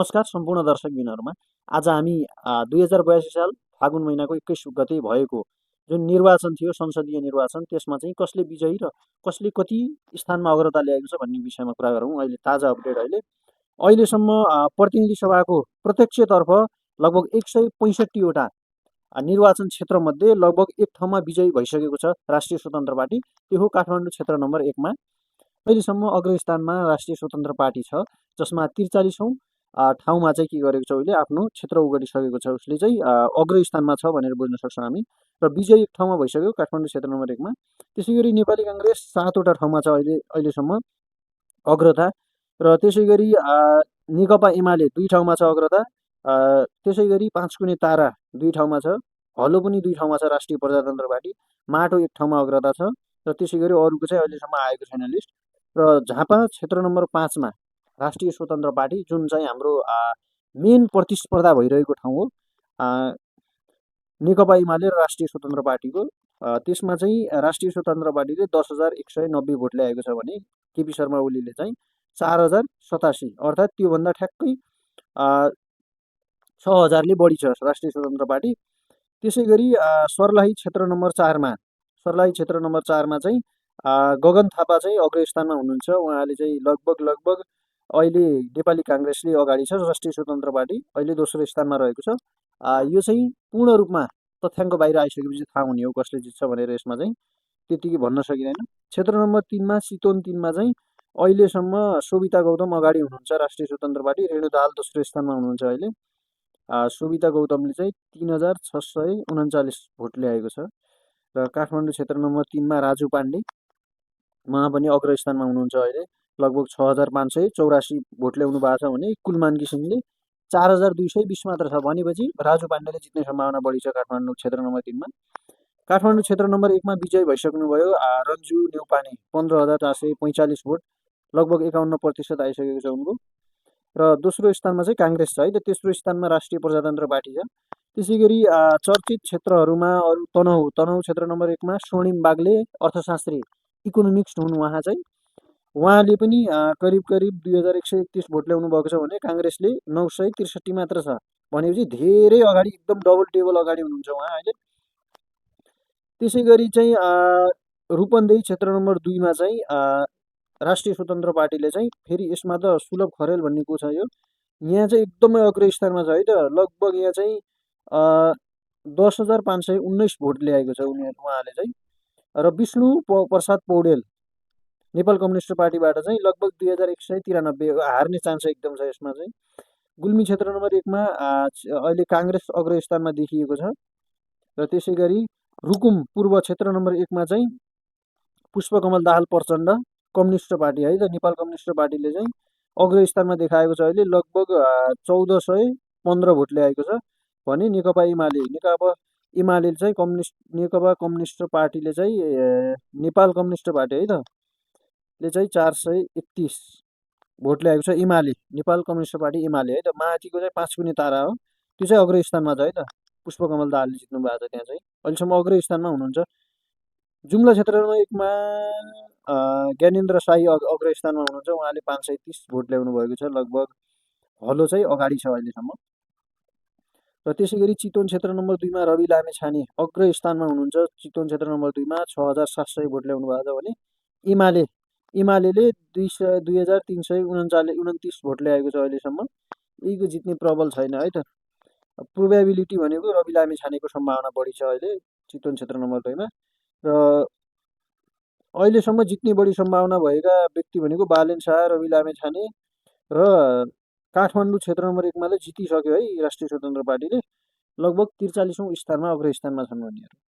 नमस्कार सम्पूर्ण दर्शकबिनहरूमा आज हामी 2082 साल फागुन महिनाको 21 गते भएको जुन निर्वाचन थियो संसदीय निर्वाचन त्यसमा चाहिँ कसले विजयी र कसले कति स्थानमा अग्रता ल्याएको छ भन्ने विषयमा कुरा गरौँ। अहिले ताजा अपडेट अहिलेसम्म प्रतिनिधि सभाको प्रत्यक्षतर्फ लगभग 165वटा निर्वाचन क्षेत्रमध्ये लगभग एक ठाउँमा विजयी भइसकेको छ राष्ट्रिय स्वतन्त्र पार्टी। त्यो हो काठमाडौँ क्षेत्र नम्बर 1मा। अहिलेसम्म अग्रस्थानमा राष्ट्रिय स्वतन्त्र पार्टी छ, जसमा 43औँ ठाउँमा चाहिँ के गरेको छ उसले आफ्नो क्षेत्र ओगटिसकेको छ। उसले चाहिँ अग्र स्थानमा छ भनेर बुझ्न सक्छौँ हामी। र विजय एक ठाउँमा भइसक्यो काठमाडौँ क्षेत्र नम्बर 1मा। त्यसै गरी नेपाली काङ्ग्रेस 7वटा ठाउँमा छ अहिलेसम्म अग्रता। र त्यसै गरी नेकपा एमाले 2 ठाउँमा छ अग्रता। त्यसै गरी पाँचकुने तारा 2 ठाउँमा छ। हलो पनि 2 ठाउँमा छ राष्ट्रिय प्रजातन्त्र पार्टी। माटो 1 ठाउँमा अग्रता छ। र त्यसै गरी अरूको चाहिँ अहिलेसम्म आएको छैन लिस्ट। र झापा क्षेत्र नम्बर 5मा राष्ट्रिय स्वतन्त्र पार्टी, जुन चाहिँ हाम्रो मेन प्रतिस्पर्धा भइरहेको ठाउँ हो नेकपा एमाले र राष्ट्रिय स्वतन्त्र पार्टीको। त्यसमा चाहिँ राष्ट्रिय स्वतन्त्र पार्टीले 10,190 भोट ल्याएको छ भने केपी शर्मा ओलीले चाहिँ 4,087, अर्थात् त्योभन्दा ठ्याक्कै 6,000ले बढी छ राष्ट्रिय स्वतन्त्र पार्टी। त्यसै गरी सर्लाही क्षेत्र नम्बर 4मा चाहिँ गगन थापा चाहिँ अग्रस्थानमा हुनुहुन्छ। उहाँले चाहिँ लगभग अहिले नेपाली काङ्ग्रेसले अगाडि छ, राष्ट्रिय स्वतन्त्र पार्टी अहिले दोस्रो स्थानमा रहेको छ। यो चाहिँ पूर्ण रूपमा तथ्याङ्क बाहिर आइसकेपछि थाहा हुने हो कसले जित्छ भनेर। यसमा चाहिँ त्यतिकै भन्न सकिँदैन। क्षेत्र नम्बर 3मा चितवन 3मा चाहिँ अहिलेसम्म सोभिता गौतम अगाडि हुनुहुन्छ राष्ट्रिय स्वतन्त्र पार्टी। रेणु दाहाल दोस्रो स्थानमा हुनुहुन्छ अहिले। सोभिता गौतमले चाहिँ 3,639 भोट ल्याएको छ। र काठमाडौँ क्षेत्र नम्बर 3मा राजु पाण्डे, उहाँ पनि अग्रस्थानमा हुनुहुन्छ अहिले। लगभग 6,584 भोट ल्याउनु भएको छ भने कुलमान घिसिङले 4,220 मात्र छ। भनेपछि राजु पाण्डेले जित्ने सम्भावना बढी छ काठमाडौँ क्षेत्र नम्बर 3मा। काठमाडौँ क्षेत्र नम्बर 1मा विजय भइसक्नुभयो रन्जु न्यौपाने, 15,445 भोट, लगभग 51% आइसकेको छ उनको। र दोस्रो स्थानमा चाहिँ काङ्ग्रेस छ है। त तेस्रो स्थानमा राष्ट्रिय प्रजातन्त्र पार्टी छ। त्यसै गरी चर्चित क्षेत्रहरूमा अरू तनहुँ क्षेत्र नम्बर 1मा स्वर्णिम बाग्ले, अर्थशास्त्री, इकोनोमिक्स हुन् उहाँले पनि करिब 2,131 भोट ल्याउनु भएको छ भने काङ्ग्रेसले 963 मात्र छ। भनेपछि धेरै अगाडि, एकदम डबल टेबल अगाडि हुनुहुन्छ उहाँ अहिले। त्यसै गरी चाहिँ रूपन्देही क्षेत्र नम्बर 2मा चाहिँ राष्ट्रिय स्वतन्त्र पार्टीले चाहिँ फेरि यसमा त सुलभ खरेल भन्ने को छ यो, यहाँ चाहिँ एकदमै अग्रस्थानमा छ है त। लगभग यहाँ चाहिँ 10,519 भोट ल्याएको छ उहाँले चाहिँ। र विष्णु प्रसाद पौडेल नेपाल कम्युनिस्ट पार्टीबाट चाहिँ लगभग 2,193 हार्ने चान्स एकदम छ यसमा चाहिँ। गुल्मी क्षेत्र नम्बर 1मा अहिले काङ्ग्रेस अग्रस्थानमा देखिएको छ। र त्यसै गरी रुकुम पूर्व क्षेत्र नम्बर 1मा चाहिँ पुष्पकमल दाहाल प्रचण्ड, कम्युनिस्ट पार्टी है त, नेपाल कम्युनिस्ट पार्टीले चाहिँ अग्रस्थानमा देखाएको छ अहिले। लगभग 1,415 भोट ल्याएको छ भने नेकपा एमाले चाहिँ नेकपा कम्युनिस्ट पार्टीले चाहिँ नेपाल कम्युनिस्ट पार्टी है त ले चाहिँ 431 भोट ल्याएको छ। एमाले, नेपाल कम्युनिस्ट पार्टी एमाले है त। माथिको चाहिँ पाँचकुने तारा हो, त्यो चाहिँ अग्रस्थानमा छ है त। पुष्पकमल दाहालले जित्नु भएको छ त्यहाँ चाहिँ, अहिलेसम्म अग्रस्थानमा हुनुहुन्छ। जुम्ला क्षेत्र नम्बर 1मा ज्ञानेन्द्र साई अग्रस्थानमा हुनुहुन्छ। उहाँले 530 भोट ल्याउनु भएको छ। लगभग हलो चाहिँ अगाडि छ अहिलेसम्म। र त्यसै गरी चितवन क्षेत्र नम्बर 2मा रवि लामे छाने अग्रस्थानमा हुनुहुन्छ। चितवन क्षेत्र नम्बर 2मा 6,700 भोट ल्याउनु भएको छ भने एमाले 2,329 भोट ल्याएको छ अहिलेसम्म। यहीको जित्ने प्रबल छैन है त। प्रोबेबिलिटी भनेको रवि लामे छानेको सम्भावना बढी छ अहिले चितवन क्षेत्र नम्बर 2मा। र अहिलेसम्म जित्ने बढी सम्भावना भएका व्यक्ति भनेको बालेन शाह, रवि लामे छाने र काठमाडौँ क्षेत्र नम्बर 1मा जितिसक्यो है राष्ट्रिय स्वतन्त्र पार्टीले। लगभग 43औँ स्थानमा अग्रस्थानमा छन् उनीहरू।